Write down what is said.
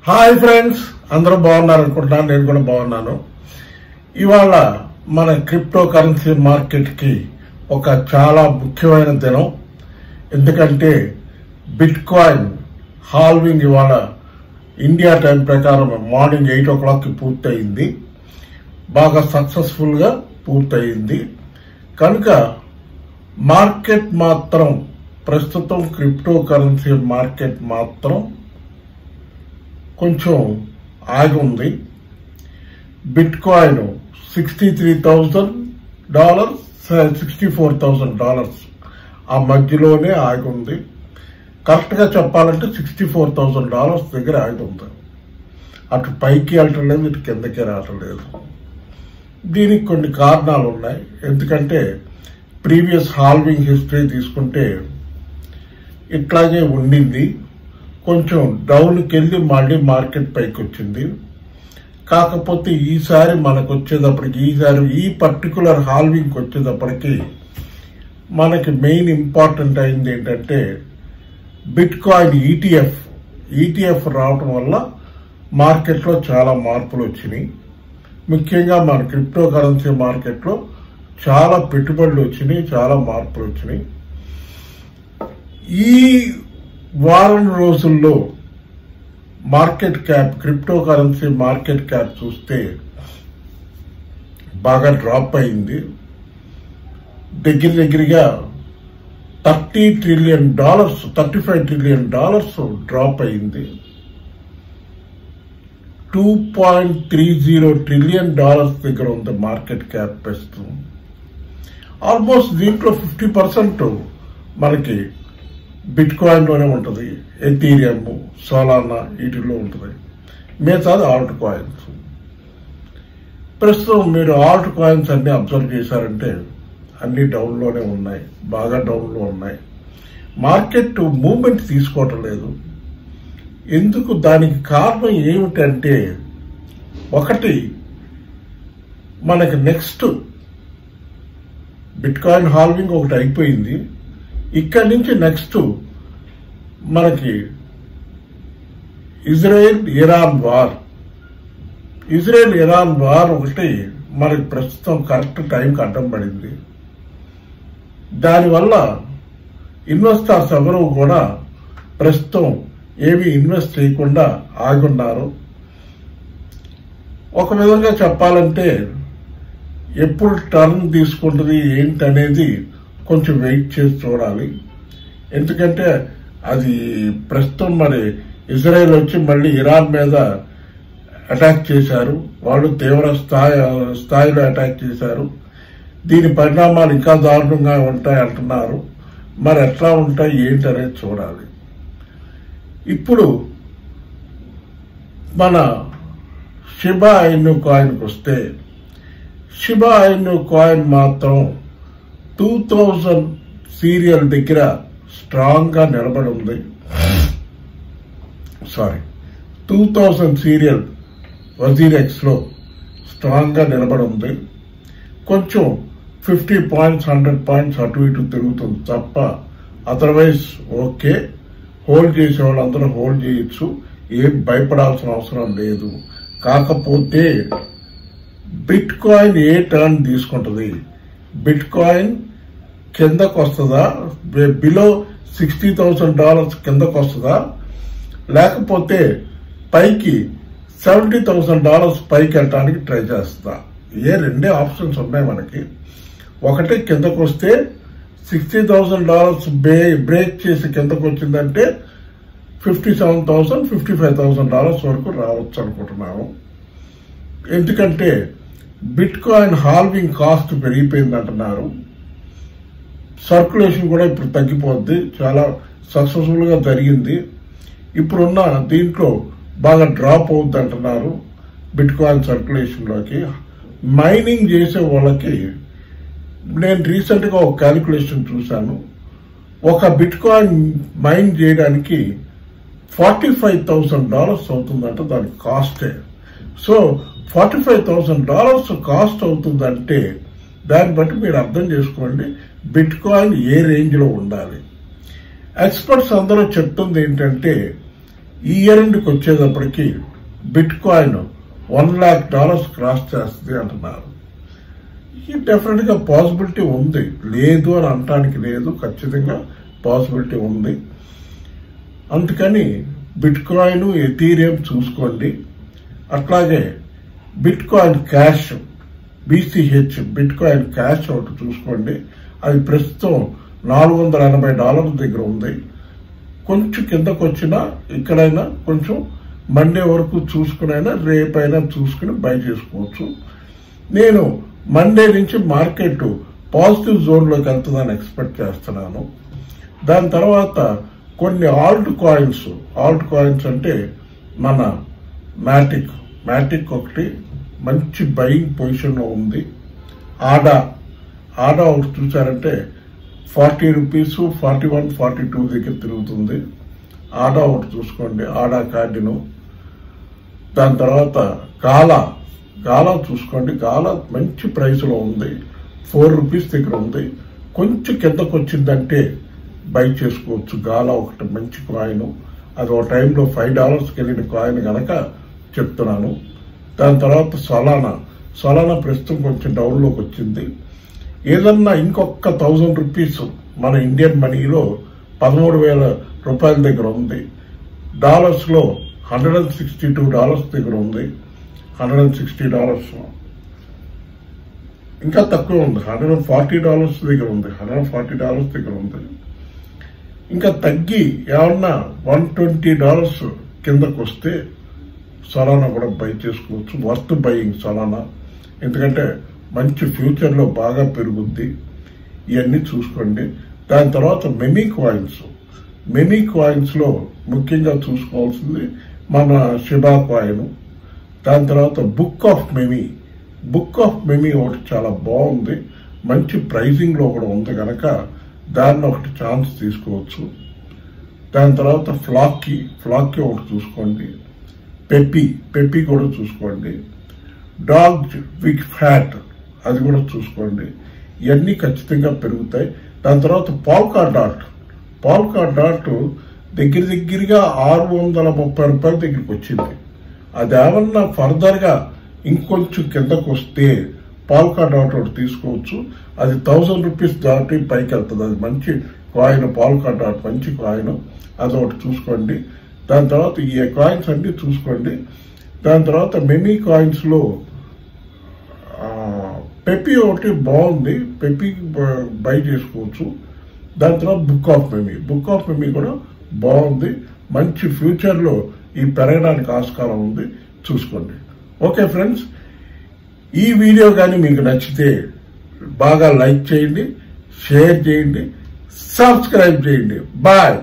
Hi friends, అందరూ బాగున్నారు అనుకుంటున్నాను. నేను కూడా బాగున్నాను. ఇవాళ మన క్రిప్టో కరెన్సీ మార్కెట్ కి ఒక చాలా ముఖ్యమైన దినం. ఎందుకంటే బిట్ కాయిన్ హాల్వింగ్ ఇవాళ ఇండియా టైం ప్రకారం మార్నింగ్ 8 o'clock పూర్తయింది. బాగా సక్సెస్ఫుల్ గా పూర్తయింది. కనుక మార్కెట్ మాత్రం ప్రస్తుతం క్రిప్టో కరెన్సీ మార్కెట్ మాత్రం కొంచెం ఆగి ఉంది. బిట్ కాయిన్ $63,000 $64,000 ఆ మధ్యలోనే ఆగి ఉంది. కరెక్ట్ గా చెప్పాలంటే $64,000 దగ్గర ఆగి ఉంది. అటు పైకి వెళ్ళటం లేదు, ఇటు కిందకి రావటం లేదు. దీనికి కొన్ని కారణాలు ఉన్నాయి. ఎందుకంటే ప్రీవియస్ హాల్వింగ్ హిస్టరీ తీసుకుంటే ఇట్లాగే ఉండింది. కొంచెం డౌన్కి వెళ్ళి మళ్ళీ మార్కెట్ పైకి వచ్చింది. కాకపోతే ఈసారి మనకు వచ్చేటప్పటికి ఈ పర్టికులర్ హాల్వింగ్కి వచ్చేటప్పటికి మనకి మెయిన్ ఇంపార్టెంట్ అయింది ఏంటంటే బిట్ కాయిన్ ఈటీఎఫ్ రావటం వల్ల మార్కెట్లో చాలా మార్పులు వచ్చినాయి. ముఖ్యంగా మన క్రిప్టో కరెన్సీ మార్కెట్లో చాలా పెట్టుబడులు వచ్చినాయి, చాలా మార్పులు వచ్చినాయి. ఈ వారం రోజుల్లో market cap, crypto currency market cap చూస్తే బాగా డ్రాప్ అయింది. దగ్గరగా $35 ట్రిలియన్ డ్రాప్ అయింది. $2.30 ట్రిలియన్ దగ్గర ఉంది మార్కెట్ క్యాప్ ప్రస్తుతం. ఆల్మోస్ట్ దీంట్లో 50% మనకి బిట్ కాయిన్ లోనే ఉంటుంది. ఎథీరియం, సోలానా వీటిల్లో ఉంటుంది. మిగతాది ఆల్ట్ కాయిన్స్. ప్రస్తుతం మీరు ఆల్ట్ కాయిన్స్ అన్ని అబ్జర్వ్ చేశారంటే అన్ని డౌన్ లోనే ఉన్నాయి, బాగా డౌన్ లో ఉన్నాయి. మార్కెట్ మూవ్మెంట్ తీసుకోవటం లేదు. ఎందుకు? దానికి కారణం ఏమిటంటే ఒకటి, మనకి నెక్స్ట్ బిట్ కాయిన్ హాల్వింగ్ ఒకటి అయిపోయింది. ఇక్కడి నుంచి నెక్స్ట్ మనకి ఇజ్రాయెల్ ఇరాన్ వార్ ఒకటి మనకి ప్రస్తుతం కరెక్ట్ టైంకి అడ్డం పడింది. దానివల్ల ఇన్వెస్టర్స్ ఎవరు కూడా ప్రస్తుతం ఏమీ ఇన్వెస్ట్ చేయకుండా ఆగున్నారు. ఒక విధంగా చెప్పాలంటే ఎప్పుడు టర్న్ తీసుకుంటుంది ఏంటనేది కొంచెం వెయిట్ చేసి చూడాలి. ఎందుకంటే అది ప్రస్తుతం మరి ఇజ్రాయెల్ వచ్చి మళ్ళీ ఇరాన్ మీద అటాక్ చేశారు. వాళ్ళు తీవ్ర స్థాయిలో అటాక్ చేశారు. దీని పరిణామాలు ఇంకా దారుణంగా ఉంటాయి అంటున్నారు. మరి ఎట్లా ఉంటాయి ఏంటనేది చూడాలి. ఇప్పుడు మన షిబా ఇను కాయిన్కి వస్తే, షిబా ఇను కాయిన్ మాత్రం 2000 సీరియల్ దగ్గర స్ట్రాంగ్ గా నిలబడి ఉంది. 2000 సీరియల్ వజీరెక్స్ లో స్ట్రాంగ్ గా నిలబడి ఉంది. కొంచెం 50 పాయింట్స్ 100 పాయింట్స్ అటు ఇటు తిరుగుతుంది తప్ప అదర్వైజ్ ఓకే. హోల్డ్ చేసే వాళ్ళందరూ హోల్డ్ చేయొచ్చు, ఏం భయపడాల్సిన అవసరం లేదు. కాకపోతే బిట్ కాయిన్ ఏ టర్న్ తీసుకుంటుంది? బిట్ కాయిన్ కిందకు వస్తుందా? బిలో $60,000 కిందకు వస్తుందా? లేకపోతే పైకి $70,000 పైకి వెళ్ళడానికి ట్రై చేస్తుందా? రెండే ఆప్షన్స్ ఉన్నాయి మనకి. ఒకటి, కిందకు వస్తే $60,000 బ్రేక్ చేసి కిందకు వచ్చిందంటే $57,000 $55,000 వరకు రావచ్చు అనుకుంటున్నాను. ఎందుకంటే బిట్ కాయిన్ హాల్వింగ్ కాస్ట్ పెరిగిపోయింది అంటున్నారు. సర్క్యులేషన్ కూడా ఇప్పుడు తగ్గిపోద్ది. చాలా సక్సెస్ఫుల్ గా జరిగింది. ఇప్పుడున్న దీంట్లో బాగా డ్రాప్ అవుద్ది అంటున్నారు బిట్ కాయిన్ సర్క్యులేషన్ లోకి. మైనింగ్ చేసే వాళ్ళకి నేను రీసెంట్ గా ఒక క్యాలిక్యులేషన్ చూశాను. ఒక బిట్ కాయిన్ మైన్ చేయడానికి $45,000 అవుతుందంట దాని కాస్టే. సో $45,000 కాస్ట్ అవుతుందంటే దాన్ని బట్టి మీరు అర్థం చేసుకోండి బిట్ కాయిన్ ఏ రేంజ్ లో ఉండాలి. ఎక్స్పర్ట్స్ అందరూ చెప్తుంది ఏంటంటే ఈ ఇయర్ ఎండ్కి వచ్చేటప్పటికి బిట్ కాయిన్ $1 lakh క్రాస్ చేస్తుంది అంటున్నారు. ఈ డెఫినెట్ గా పాసిబిలిటీ ఉంది, లేదు అని అనటానికి లేదు, ఖచ్చితంగా పాసిబిలిటీ ఉంది. అందుకని బిట్ కాయిన్, ఎథీరియం చూసుకోండి. అట్లాగే bit coin cash, BCH bit coin cash ఒకటి చూసుకోండి. అది ప్రస్తుతం $480 దగ్గర ఉంది. కొంచెం కిందకు వచ్చినా ఇక్కడైనా కొంచెం మండే వరకు చూసుకునైనా రేపైనా చూసుకుని బై చేసుకోవచ్చు. నేను మండే నుంచి మార్కెట్ పాజిటివ్ జోన్లోకి వెళ్తుందని ఎక్స్పెక్ట్ చేస్తున్నాను. దాని తర్వాత కొన్ని ఆల్ట్ కాయిన్స్ అంటే మన మ్యాటిక్ ఒకటి మంచి బయింగ్ పొజిషన్లో ఉంది. ఆడా ఒకటి చూసారంటే ₹40, 41, 42 దగ్గర తిరుగుతుంది. ఆడా ఒకటి చూసుకోండి, ఆడా కార్డును. దాని తర్వాత గాలా చూసుకోండి. గాలా మంచి ప్రైస్లో ఉంది, ₹4 దగ్గర ఉంది. కొంచెం కిందకు వచ్చిందంటే బై చేసుకోవచ్చు. గాలా ఒకటి మంచి కాయిన్, అది ఒక టైంలో $5 వెళ్ళిన కాయిన్ కనుక చెప్తున్నాను. దాని తర్వాత సొలానా ప్రస్తుతం కొంచెం డౌన్లోకి వచ్చింది. ఏదన్నా ఇంకొక ₹1,000 మన ఇండియన్ మనీలో $13,000 దగ్గర ఉంది. డాలర్స్లో $162 దగ్గర ఉంది. $160 ఇంకా తక్కువ ఉంది, $140 దగ్గర ఉంది. $140 దగ్గర ఉంది. ఇంకా తగ్గి ఏమన్నా $120 కిందకు వస్తే సొలానా కూడా బై చేసుకోవచ్చు. వర్త్ బయింగ్ సొలానా, ఎందుకంటే మంచి ఫ్యూచర్లో బాగా పెరుగుద్ది. ఇవన్నీ చూసుకోండి. దాని తర్వాత మెమీ కాయిన్స్లో ముఖ్యంగా చూసుకోవాల్సింది మన షిబా కాయిన్. దాని తర్వాత బుక్ ఆఫ్ మెమీ ఒకటి చాలా బాగుంది, మంచి ప్రైజింగ్లో కూడా ఉంది కనుక దాన్ని ఒకటి ఛాన్స్ తీసుకోవచ్చు. దాని తర్వాత ఫ్లాకీ ఒకటి చూసుకోండి. పెప్పీ కూడా చూసుకోండి. డాగ్ విగ్ ఫ్యాట్ అది కూడా చూసుకోండి. ఇవన్నీ ఖచ్చితంగా పెరుగుతాయి. దాని తర్వాత పాల్కా డాట్ దగ్గరగా $630 దగ్గరికి వచ్చింది. అది ఏమన్నా ఫర్దర్ గా ఇంకొంచెం కిందకు వస్తే పాల్కా డాట్ ఒకటి తీసుకోవచ్చు. అది $1,000 దాటి పైకి వెళ్తుంది. అది మంచి కాయిన్, పాల్కా డాట్ మంచి కాయిన్, అది ఒకటి చూసుకోండి. దాని తర్వాత ఈ కాయిన్స్ అన్ని చూసుకోండి. దాని తర్వాత మెమీ కాయిన్స్ లో పెప్పీ ఒకటి బాగుంది, పెప్పీ బై చేసుకోవచ్చు. దాని తర్వాత బుక్ ఆఫ్ మెమీ కూడా బాగుంది, మంచి ఫ్యూచర్ లో ఈ పెరగడానికి ఆస్కారం ఉంది, చూసుకోండి. ఓకే ఫ్రెండ్స్, ఈ వీడియో కానీ మీకు నచ్చితే బాగా లైక్ చేయండి, షేర్ చేయండి, సబ్స్క్రైబ్ చేయండి. బాయ్.